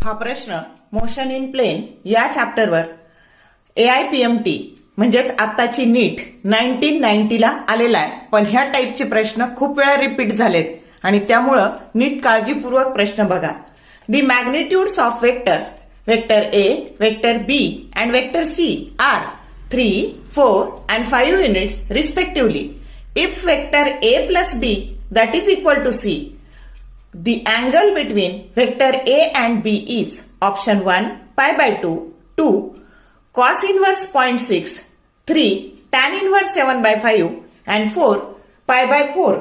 हा प्रश्न motion in plain या चॅप्टरवर AIPMT म्हणजेच आत्ताची नीट 1990 ला आलेला आहे. पण ह्या टाईपचे प्रश्न खूप वेळा रिपीट झालेत आणि त्यामुळं नीट काळजीपूर्वक प्रश्न बघा. The magnitudes of vectors vector A, vector B and vector C are 3, 4 and 5 units respectively. If vector A plus B that is equal to C, the angle between vector A and B is option 1 pi by 2, 2 cos inverse 0.6, 3 tan inverse 7 by 5 and 4 pi by 4.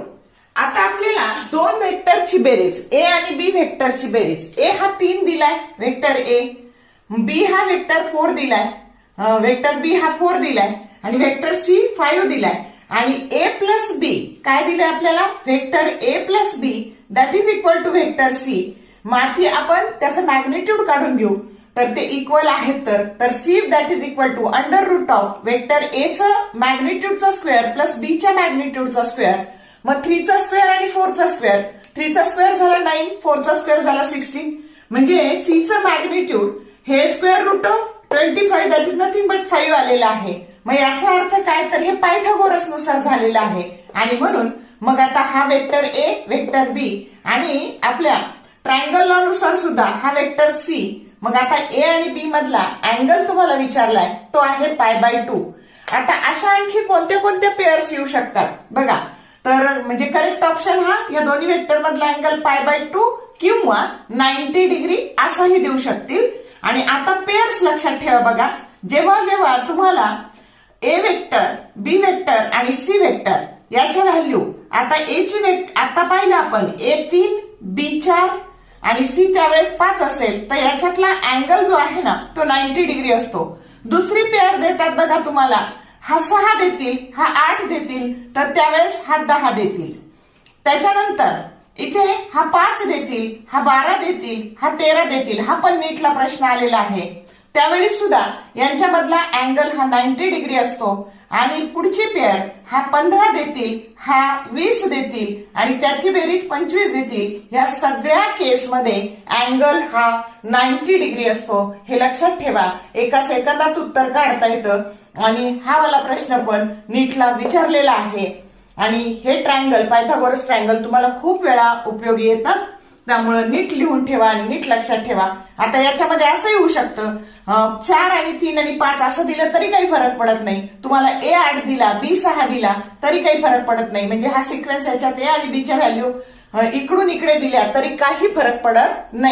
आता आपल्याला दोन वेक्टरची बेरीज A आणि B वेक्टरची बेरीज. A हा 3 दिलाय वेक्टर A, B हा वेक्टर 4 दिलाय, वेक्टर B हा 4 दिलाय आणि वेक्टर C 5 दिलाय आणि A प्लस B काय दिलंय आपल्याला vector A plus B that is equal to vector C. माथी आपण त्याचं मॅग्निट्यूड काढून घेऊ तर ते इक्वल आहेत तर C that is equal to under root of vector A चं मॅग्निट्यूडचा स्क्वेअर प्लस B च्या मॅग्निट्यूडचा स्क्वेअर. मग 3 चा स्क्वेअर आणि 4 चा स्क्वेअर. 3 चा स्क्वेअर झाला 9, 4 चा स्क्वेअर झाला 16. म्हणजे C चं मॅग्निट्यूड हे square root of 25 that is nothing but 5 आलेला आहे. मग याचा अर्थ काय तर हे पायथागोरस नुसार झालेलं आहे आणि म्हणून मग आता हा वेक्टर A वेक्टर B आणि आपल्या ट्रायंगल लॉ नुसार सुद्धा हा वेक्टर C. मग आता A आणि B मधला अँगल तुम्हाला विचारलाय तो आहे पाय बाय 2. आता अशा आणखी कोणत्या कोणत्या पेअर्स येऊ शकतात बघा. तर म्हणजे करेक्ट ऑप्शन हा या दोन्ही वेक्टर मधला अँगल पाय बाय 2 किंवा 90 डिग्री असाही देऊ शकतील. आणि आता पेअर्स लक्षात ठेवा बघा. जेव्हा जेव्हा तुम्हाला A वेक्टर, B वेक्टर आणि C वेक्टर याच्या व्हॅल्यू आता A ची आता पाहिलं आपण A3, B4 आणि C त्यावेळेस 5 असेल तर याच्यातला अँगल जो आहे ना तो 90 डिग्री असतो. दुसरी पेअर देतात बघा तुम्हाला, हा 6 देतील, हा 8 देतील तर त्यावेळेस हा 10 देतील. त्याच्यानंतर इथे हा 5 देतील, हा 12 देतील, हा 13 देतील. हा पण नीटला प्रश्न आलेला आहे. त्यावेळी सुद्धा यांच्यामधला अँगल हा 90 डिग्री असतो. आणि पुढची पेअर हा 15 देतील, हा 20 देतील आणि त्याची बेरीज 25 देतील. या सगळ्या केसमध्ये अँगल हा 90 डिग्री असतो. हे लक्षात ठेवा. एका सेकंदात उत्तर काढता येतं आणि हा वाला प्रश्न पण नीटला विचारलेला आहे. आणि हे ट्रायंगल पायथागोरस ट्रायंगल तुम्हाला खूप वेळा उपयोगी येतात. त्यामुळे नीट लिहून ठेवा आणि नीट लक्षात ठेवा. आता याच्यामध्ये असंही होऊ शकतं 4 आणि 3 आणि 5 असं दिलं तरी काही फरक पडत नाही. तुम्हाला A 8 दिला, B 6 दिला तरी काही फरक पडत नाही. म्हणजे हा सिक्वेन्स याच्यात A आणि B च्या व्हॅल्यू इकडून इकडे दिल्या तरी काही फरक पडत नाही.